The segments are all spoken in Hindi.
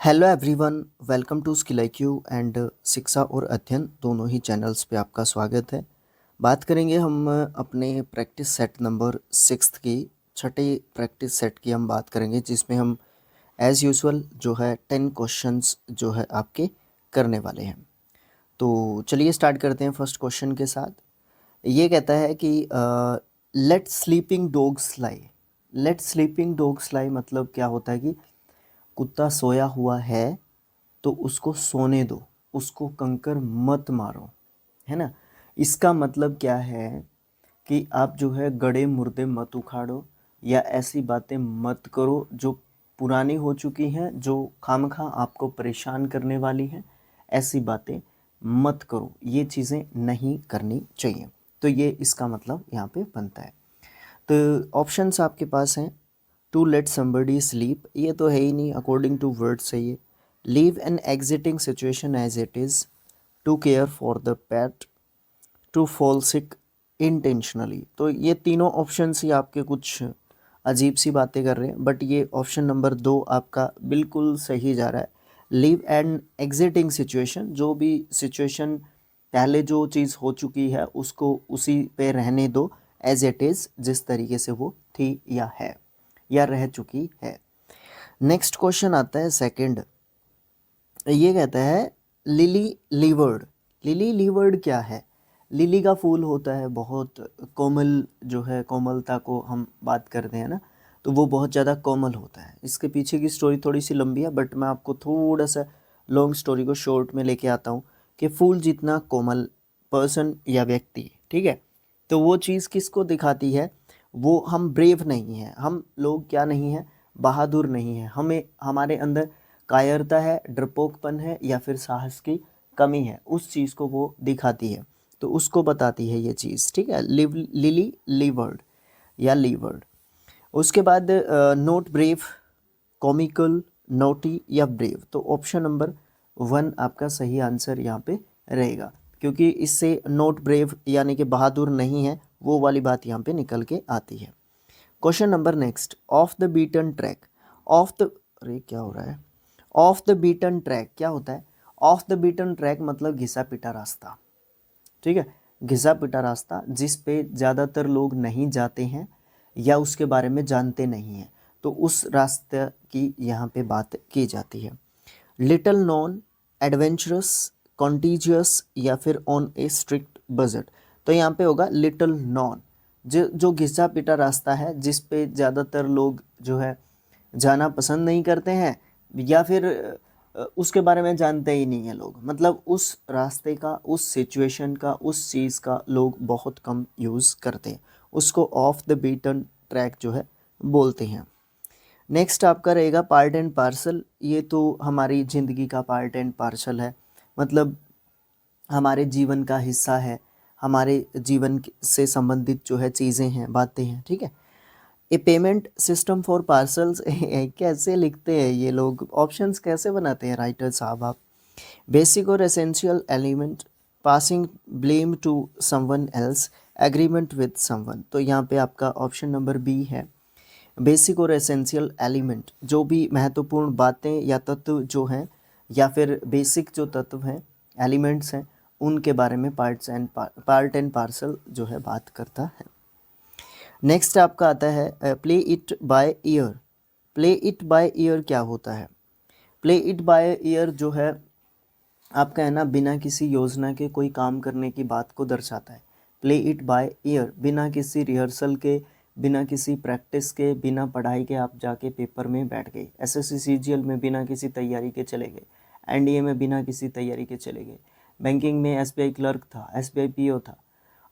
Hello everyone, welcome to skill IQ and शिक्षा और अध्ययन दोनों ही चैनल्स पे आपका स्वागत है। बात करेंगे हम अपने प्रैक्टिस सेट नंबर 6 की छठे प्रैक्टिस सेट की हम बात करेंगे, जिसमें हम एज़ यूजुअल जो है 10 क्वेश्चंस जो है आपके करने वाले हैं। तो चलिए स्टार्ट करते हैं फर्स्ट क्वेश्चन के साथ। ये कहता है कि लेट स्लीपिंग डॉग्स लाई। लेट स्लीपिंग डॉग्स लाई मतलब क्या होता है कि कुत्ता सोया हुआ है तो उसको सोने दो, उसको कंकर मत मारो, है ना। इसका मतलब क्या है कि आप जो है गड़े मुर्दे मत उखाड़ो या ऐसी बातें मत करो जो पुरानी हो चुकी हैं, जो खामखा आपको परेशान करने वाली हैं। ऐसी बातें मत करो, ये चीज़ें नहीं करनी चाहिए। तो ये इसका मतलब यहाँ पे बनता है। तो ऑप्शंस आपके पास हैं। टू लेट समबडी स्लीप, ये तो है ही नहीं, अकॉर्डिंग टू वर्ड्स है ये। Leave an existing situation as it is, to care for the pet, to fall sick intentionally. तो ये तीनों ऑप्शंस ही आपके कुछ अजीब सी बातें कर रहे हैं, बट ये ऑप्शन नंबर 2 आपका बिल्कुल सही जा रहा है। लीव एन एग्जिटिंग सिचुएशन, जो भी सिचुएशन पहले जो चीज़ हो चुकी है उसको उसी पे रहने दो, एज इट इज़, जिस तरीके से वो थी या है या रह चुकी है। नेक्स्ट क्वेश्चन आता है सेकंड। ये कहता है लिली लीवर्ड। लिली लीवर्ड क्या है? लिली का फूल होता है बहुत कोमल, जो है कोमलता को हम बात करते हैं ना, तो वो बहुत ज़्यादा कोमल होता है। इसके पीछे की स्टोरी थोड़ी सी लंबी है, बट मैं आपको थोड़ा सा लॉन्ग स्टोरी को शॉर्ट में लेके आता हूँ कि फूल जितना कोमल पर्सन या व्यक्ति, ठीक है, तो वो चीज़ किसको दिखाती है? वो हम ब्रेव नहीं हैं, हम लोग क्या नहीं हैं, बहादुर नहीं हैं, हमें हमारे अंदर कायरता है, डरपोकपन है या फिर साहस की कमी है, उस चीज़ को वो दिखाती है। तो उसको बताती है ये चीज़, ठीक है। लिली लीवर्ड या लीवर्ड। उसके बाद नोट ब्रेव, कॉमिकल, नोटी या ब्रेव। तो ऑप्शन नंबर 1 आपका सही आंसर यहाँ पे रहेगा, क्योंकि इससे नोट ब्रेव यानी कि बहादुर नहीं है, वो वाली बात यहाँ पे निकल के आती है। Question number next, of the beaten track. Of the अरे क्या हो रहा है? ऑफ द बीटन ट्रैक क्या होता है? ऑफ द बीटन ट्रैक मतलब घिसा पिटा रास्ता, ठीक है। घिसा पिटा रास्ता जिस पे ज़्यादातर लोग नहीं जाते हैं या उसके बारे में जानते नहीं हैं, तो उस रास्ते की यहाँ पे बात की जाती है। लिटिल नॉन, एडवेंचरस, कॉन्टीजियस या फिर ऑन ए स्ट्रिक्ट बजट। तो यहाँ पे होगा लिटिल नॉन, जो घिसा पिटा रास्ता है जिस पे ज़्यादातर लोग जो है जाना पसंद नहीं करते हैं या फिर उसके बारे में जानते ही नहीं है लोग, मतलब उस रास्ते का, उस सिचुएशन का, उस चीज़ का लोग बहुत कम यूज़ करते हैं, उसको ऑफ द बीटन ट्रैक जो है बोलते हैं। नेक्स्ट आपका रहेगा पार्ट एंड पार्सल। ये तो हमारी ज़िंदगी का पार्ट एंड पार्सल है, मतलब हमारे जीवन का हिस्सा है, हमारे जीवन से संबंधित जो है चीज़ें हैं, बातें हैं, ठीक है। ए पेमेंट सिस्टम फॉर पार्सल्स कैसे लिखते हैं ये लोग, ऑप्शंस कैसे बनाते हैं राइटर साहब आप? बेसिक और essential element, passing blame to someone else, agreement with someone. तो यहाँ पे आपका ऑप्शन नंबर बी है। बेसिक और एसेंशियल एलिमेंट, जो भी महत्वपूर्ण बातें या तत्व जो हैं, या फिर बेसिक जो तत्व हैं, एलिमेंट्स हैं, उनके बारे में पार्ट एंड पार्सल जो है बात करता है। नेक्स्ट आपका आता है play it by year. Play it by year क्या होता है? प्ले इट बाय ईयर जो है आपका है ना, बिना किसी योजना के कोई काम करने की बात को दर्शाता है। प्ले इट बाय ईयर, बिना किसी रिहर्सल के, बिना किसी प्रैक्टिस के, बिना पढ़ाई के आप जाके पेपर में बैठ गए। एसएससी सीजीएल में बिना किसी तैयारी के चले गए, एनडीए में बिना किसी तैयारी के चले गए, बैंकिंग में एसबीआई क्लर्क था, एसबीआई पीओ था,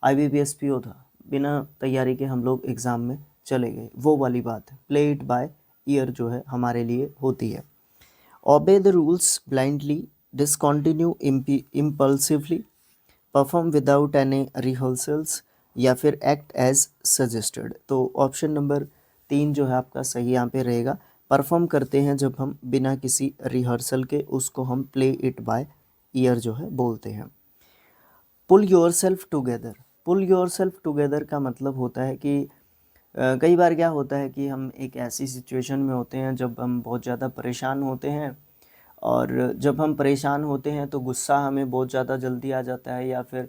आईबीपीएस पीओ था, बिना तैयारी के हम लोग एग्ज़ाम में चले गए, वो वाली बात है। प्ले इट बाय ईयर जो है हमारे लिए होती है। Obey the rules blindly, discontinue impulsively, perform without any rehearsals या फिर एक्ट एज सजेस्टेड। तो ऑप्शन नंबर 3 जो है आपका सही यहाँ पे रहेगा। परफॉर्म करते हैं जब हम बिना किसी रिहर्सल के, उसको हम प्ले इट बाय ईयर जो है बोलते हैं। Pull yourself together. Pull yourself together का मतलब होता है कि कई बार क्या होता है कि हम एक ऐसी सिचुएशन में होते हैं जब हम बहुत ज़्यादा परेशान होते हैं, और जब हम परेशान होते हैं तो गुस्सा हमें बहुत ज़्यादा जल्दी आ जाता है, या फिर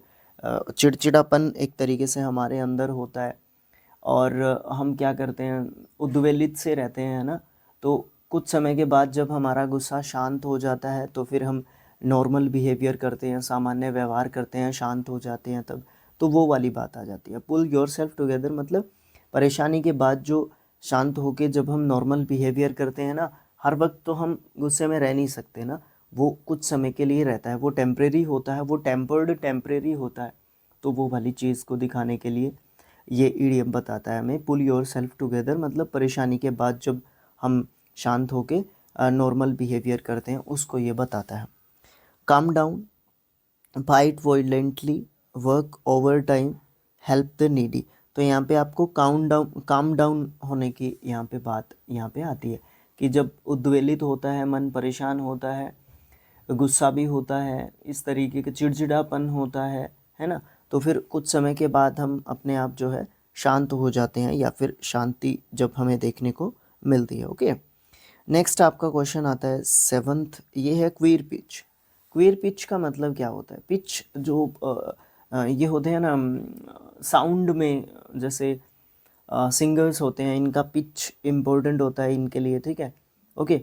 चिड़चिड़ापन एक तरीके से हमारे अंदर होता है, और हम क्या करते हैं, उद्वेलित से रहते हैं ना। तो कुछ समय के बाद जब हमारा गुस्सा शांत हो जाता है तो फिर हम नॉर्मल बिहेवियर करते हैं, सामान्य व्यवहार करते हैं, शांत हो जाते हैं तब। तो वो वाली बात आ जाती है। पुल योर सेल्फ टुगेदर मतलब परेशानी के बाद जो शांत होके जब हम नॉर्मल बिहेवियर करते हैं ना, हर वक्त तो हम गुस्से में रह नहीं सकते ना, वो कुछ समय के लिए रहता है, वो टेम्परेरी होता है, वो टेम्पर्ड टेम्परेरी होता है। तो वो वाली चीज़ को दिखाने के लिए ये ईडीएम बताता है हमें। पुल योर सेल्फ टुगेदर मतलब परेशानी के बाद जब हम शांत होके नॉर्मल बिहेवियर करते हैं, उसको ये बताता है। Calm down, fight violently, work overtime, help the needy. तो यहाँ पे आपको काम डाउन होने की यहाँ पे बात यहाँ पे आती है कि जब उद्वेलित होता है मन, परेशान होता है, गुस्सा भी होता है, इस तरीके का चिड़चिड़ापन होता है ना, तो फिर कुछ समय के बाद हम अपने आप जो है शांत हो जाते हैं, या फिर शांति जब हमें देखने को मिलती है। ओके, नेक्स्ट आपका क्वेश्चन आता है 7th, ये है क्वीर पिच। क्वीर पिच का मतलब क्या होता है? पिच जो ये होते हैं ना साउंड में, जैसे सिंगर्स होते हैं, इनका पिच इम्पोर्टेंट होता है इनके लिए, ठीक है। ओके,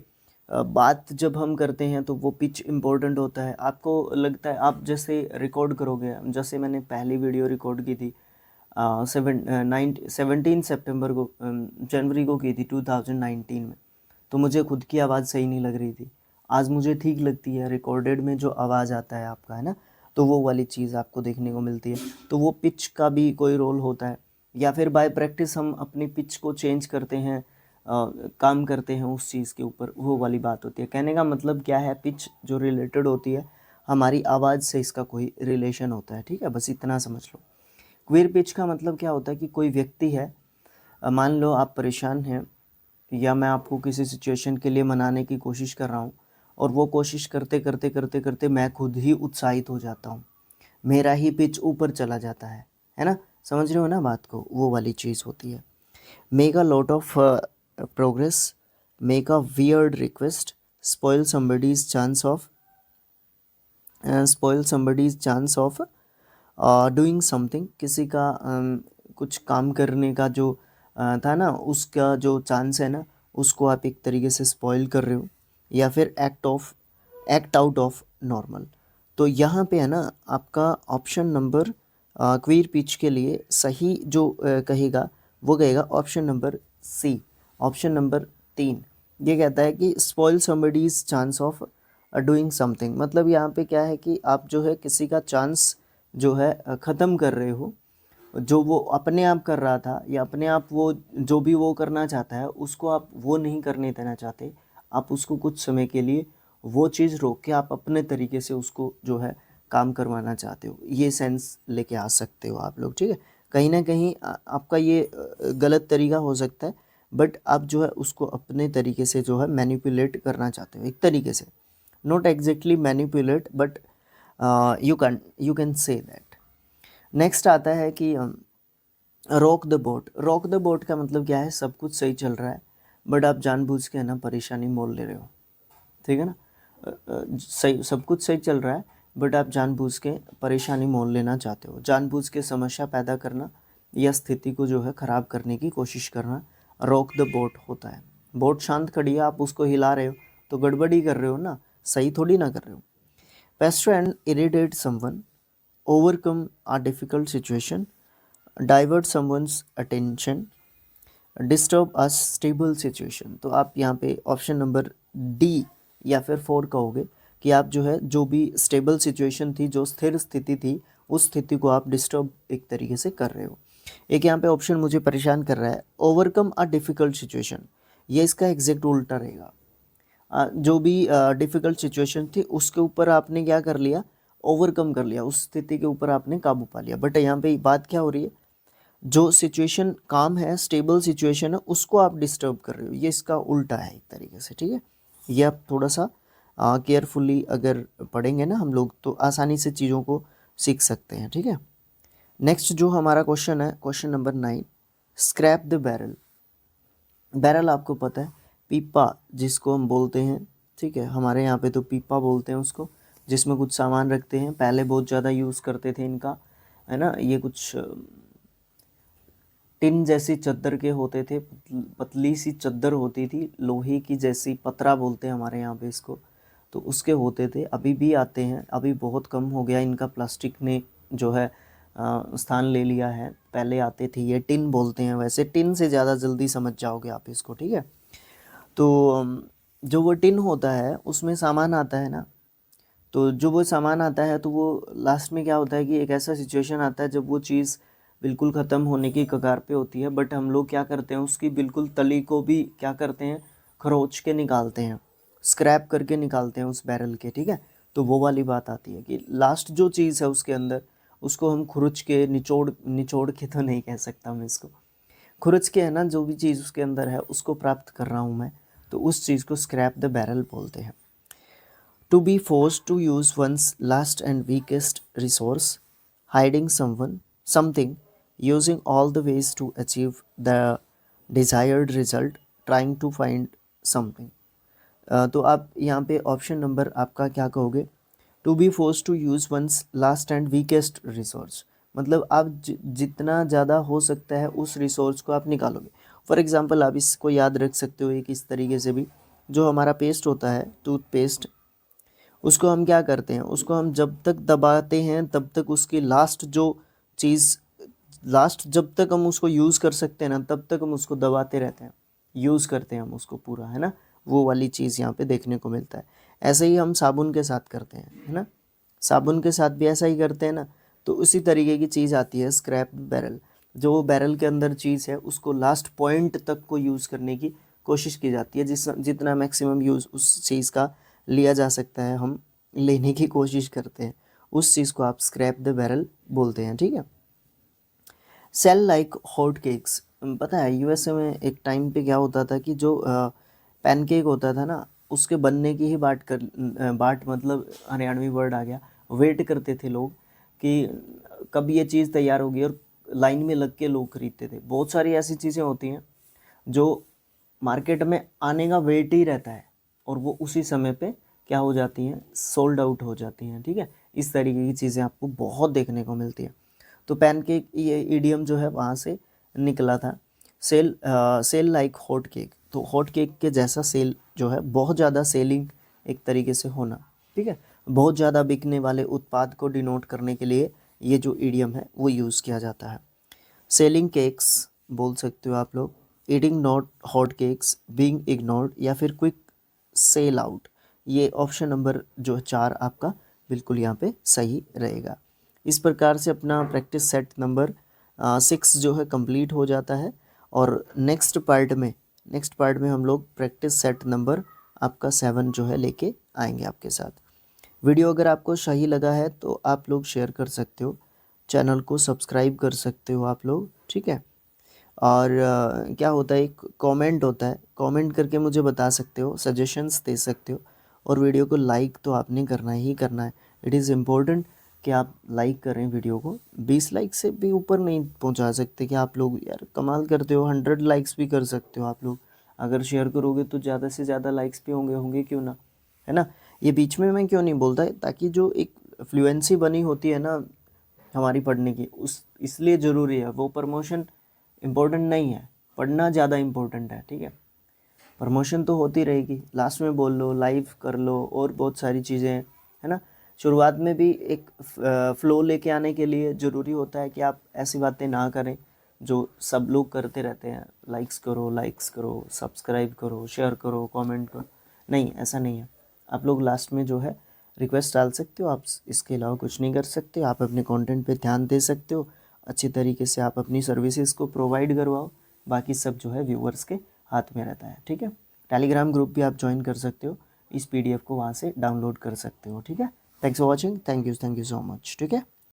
बात जब हम करते हैं तो वो पिच इम्पोर्टेंट होता है। आपको लगता है आप जैसे रिकॉर्ड करोगे, जैसे मैंने पहली वीडियो रिकॉर्ड की थी 17 सितंबर को, जनवरी को की थी 2019 में, तो मुझे खुद की आवाज़ सही नहीं लग रही थी। आज मुझे ठीक लगती है, रिकॉर्डेड में जो आवाज़ आता है आपका, है ना, तो वो वाली चीज़ आपको देखने को मिलती है। तो वो पिच का भी कोई रोल होता है, या फिर बाय प्रैक्टिस हम अपनी पिच को चेंज करते हैं, काम करते हैं उस चीज़ के ऊपर, वो वाली बात होती है। कहने का मतलब क्या है, पिच जो रिलेटेड होती है हमारी आवाज़ से, इसका कोई रिलेशन होता है, ठीक है, बस इतना समझ लो। क्वीर पिच का मतलब क्या होता है कि कोई व्यक्ति है, मान लो आप परेशान हैं, या मैं आपको किसी सिचुएशन के लिए मनाने की कोशिश कर रहा हूँ, और वो कोशिश करते करते करते करते मैं खुद ही उत्साहित हो जाता हूँ, मेरा ही पिच ऊपर चला जाता है ना, समझ रहे हो ना बात को, वो वाली चीज़ होती है। Make a lot of progress, make a weird request, spoil somebody's chance of doing something. किसी का कुछ काम करने का जो था ना, उसका जो चांस है ना, उसको आप एक तरीके से स्पॉइल कर रहे हो, या फिर एक्ट आउट ऑफ नॉर्मल। तो यहाँ पे है ना आपका ऑप्शन नंबर क्वीर पिच के लिए सही जो कहेगा वो कहेगा option number C, option number 3। ये कहता है कि spoil somebody's chance of doing something. मतलब यहाँ पे क्या है कि आप जो है किसी का चांस जो है ख़त्म कर रहे हो, जो वो अपने आप कर रहा था, या अपने आप वो जो भी वो करना चाहता है उसको आप वो नहीं करने देना चाहते, आप उसको कुछ समय के लिए वो चीज़ रोक के आप अपने तरीके से उसको जो है काम करवाना चाहते हो। ये सेंस लेके आ सकते हो आप लोग, ठीक है। कहीं ना कहीं आपका ये गलत तरीका हो सकता है, बट आप जो है उसको अपने तरीके से जो है मैनिपुलेट करना चाहते हो एक तरीके से, not exactly manipulate, but you can say that. Next आता है कि rock the boat. Rock the boat का मतलब क्या है, सब कुछ सही चल रहा है बट आप जानबूझ के है ना परेशानी मोल ले रहे हो, ठीक है ना। सही, सब कुछ सही चल रहा है बट आप जानबूझ के परेशानी मोल लेना चाहते हो, जानबूझ के समस्या पैदा करना या स्थिति को जो है ख़राब करने की कोशिश करना, रॉक द बोट होता है। बोट शांत खड़ी है, आप उसको हिला रहे हो तो गड़बड़ी कर रहे हो ना, सही थोड़ी ना कर रहे हो। Pasteur and irritate someone, overcome a difficult situation, divert someone's attention, disturb a stable situation। तो आप यहाँ पे ऑप्शन नंबर डी या फिर 4 कहोगे कि आप जो है जो भी स्टेबल सिचुएशन थी, जो स्थिर स्थिति थी, उस स्थिति को आप डिस्टर्ब एक तरीके से कर रहे हो। एक यहाँ पे ऑप्शन मुझे परेशान कर रहा है, ओवरकम अ डिफ़िकल्ट सिचुएशन, ये इसका एग्जैक्ट उल्टा रहेगा। जो भी डिफ़िकल्ट सिचुएशन थी उसके ऊपर आपने क्या कर लिया, ओवरकम कर लिया, उस स्थिति के ऊपर आपने काबू पा लिया। बट यहाँ पे बात क्या हो रही है, जो सिचुएशन काम है, स्टेबल सिचुएशन है, उसको आप डिस्टर्ब कर रहे हो, ये इसका उल्टा है एक तरीके से, ठीक है। ये आप थोड़ा सा केयरफुली अगर पढ़ेंगे ना हम लोग तो आसानी से चीज़ों को सीख सकते हैं, ठीक है। नेक्स्ट जो हमारा क्वेश्चन है, question number 9, scrap the barrel. Barrel आपको पता है, पीपा जिसको हम बोलते हैं, ठीक है, हमारे यहाँ पे तो पीपा बोलते हैं उसको, जिसमें कुछ सामान रखते हैं। पहले बहुत ज़्यादा यूज़ करते थे इनका, है ना। ये कुछ टिन जैसी चद्दर के होते थे, पतली सी चद्दर होती थी, लोहे की जैसी, पतरा बोलते हैं हमारे यहाँ पे इसको, तो उसके होते थे। अभी भी आते हैं, अभी बहुत कम हो गया इनका, प्लास्टिक ने जो है स्थान ले लिया है। पहले आते थे, ये टिन बोलते हैं। वैसे टिन से ज़्यादा जल्दी समझ जाओगे आप इसको, ठीक है। तो जो वो टिन होता है उसमें सामान आता है ना, तो जो वो सामान आता है तो वो लास्ट में क्या होता है कि एक ऐसा सिचुएशन आता है जब वो चीज़ बिल्कुल ख़त्म होने की कगार पे होती है, बट हम लोग क्या करते हैं, उसकी बिल्कुल तली को भी क्या करते हैं, खरोच के निकालते हैं, स्क्रैप करके निकालते हैं उस बैरल के, ठीक है। तो वो वाली बात आती है कि लास्ट जो चीज़ है उसके अंदर, उसको हम खुरच के, निचोड़ निचोड़ के तो नहीं कह सकता मैं इसको, खुरच के, है ना, जो भी चीज़ उसके अंदर है उसको प्राप्त कर रहा हूँ मैं, तो उस चीज़ को स्क्रैप द बैरल बोलते हैं। To be forced to use one's last and weakest resource, hiding something, using all the ways to achieve the desired result, trying to find something. तो आप यहाँ पे ऑप्शन नंबर आपका क्या कहोगे, to be force to use one's last and weakest resource, मतलब आप जितना ज़्यादा हो सकता है उस रिसोर्स को आप निकालोगे। फॉर एग्जांपल आप इसको याद रख सकते हो एक इस तरीके से भी, जो हमारा पेस्ट होता है, टूथपेस्ट, उसको हम क्या करते हैं, उसको हम जब तक दबाते हैं तब तक उसकी लास्ट जो चीज़, लास्ट जब तक हम उसको यूज़ कर सकते हैं ना, तब तक हम उसको दबाते रहते हैं, यूज़ करते हैं हम उसको पूरा, है ना। वो वाली चीज़ यहाँ पे देखने को मिलता है। ऐसे ही हम साबुन के साथ करते हैं, है ना, साबुन के साथ भी ऐसा ही करते हैं ना। तो उसी तरीके की चीज़ आती है स्क्रैप बैरल, जो बैरल के अंदर चीज़ है उसको लास्ट पॉइंट तक को यूज़ करने की कोशिश की जाती है, जितना मैक्सिमम यूज़ उस चीज़ का लिया जा सकता है, हम लेने की कोशिश करते हैं, उस चीज़ को आप स्क्रैप द बैरल बोलते हैं, ठीक है। सेल लाइक हॉट केक्स, पता है यूएसए में एक टाइम पे क्या होता था कि जो पैनकेक होता था ना, उसके बनने की ही बाट मतलब हरियाणवी वर्ड आ गया, वेट करते थे लोग कि कब ये चीज़ तैयार होगी, और लाइन में लग के लोग खरीदते थे। बहुत सारी ऐसी चीज़ें होती हैं जो मार्केट में आने का वेट ही रहता है, और वो उसी समय पे क्या हो जाती हैं, सोल्ड आउट हो जाती हैं, ठीक है। इस तरीके की चीज़ें आपको बहुत देखने को मिलती है। तो पैनकेक, ये इडियम जो है वहाँ से निकला था। सेल लाइक हॉट केक, तो हॉट केक के जैसा सेल जो है, बहुत ज़्यादा सेलिंग एक तरीके से होना, ठीक है, बहुत ज़्यादा बिकने वाले उत्पाद को डिनोट करने के लिए ये जो इडियम है वो यूज़ किया जाता है। सेलिंग केक्स बोल सकते हो आप लोग, eating not hot cakes, being ignored, या फिर क्विक सेल आउट। ये ऑप्शन नंबर जो 4 आपका बिल्कुल यहाँ पे सही रहेगा। इस प्रकार से अपना प्रैक्टिस सेट नंबर 6 जो है कंप्लीट हो जाता है, और नेक्स्ट पार्ट में हम लोग प्रैक्टिस सेट नंबर आपका 7 जो है लेके आएंगे आपके साथ। वीडियो अगर आपको सही लगा है तो आप लोग शेयर कर सकते हो, चैनल को सब्सक्राइब कर सकते हो आप लोग, ठीक है। और क्या होता है, एक कमेंट होता है, कमेंट करके मुझे बता सकते हो, सजेशंस दे सकते हो, और वीडियो को लाइक तो आपने करना ही करना है। इट इज़ इम्पोर्टेंट कि आप लाइक करें वीडियो को। 20 लाइक से भी ऊपर नहीं पहुंचा सकते कि आप लोग, यार कमाल करते हो, 100 लाइक्स भी कर सकते हो आप लोग। अगर शेयर करोगे तो ज़्यादा से ज़्यादा लाइक्स भी होंगे क्यों ना, है ना। ये बीच में मैं क्यों नहीं बोलता, ताकि जो एक फ्लुएंसी बनी होती है ना हमारी पढ़ने की, उस इसलिए ज़रूरी है। वो प्रमोशन इम्पोर्टेंट नहीं है, पढ़ना ज़्यादा इम्पोर्टेंट है, ठीक है। प्रमोशन तो होती रहेगी, लास्ट में बोल लो, लाइव कर लो, और बहुत सारी चीज़ें हैं, है ना। शुरुआत में भी एक फ़्लो लेके आने के लिए ज़रूरी होता है कि आप ऐसी बातें ना करें जो सब लोग करते रहते हैं, लाइक्स करो, सब्सक्राइब करो, शेयर करो, कमेंट करो। नहीं, ऐसा नहीं है। आप लोग लास्ट में जो है रिक्वेस्ट डाल सकते हो, आप इसके अलावा कुछ नहीं कर सकते। आप अपने कंटेंट पे ध्यान दे सकते हो, अच्छी तरीके से आप अपनी सर्विसेज को प्रोवाइड करवाओ, बाकी सब जो है व्यूअर्स के हाथ में रहता है, ठीक है। टेलीग्राम ग्रुप भी आप ज्वाइन कर सकते हो, इस PDF को वहाँ से डाउनलोड कर सकते हो, ठीक है। Thanks for watching, thank you so much, ठीक है।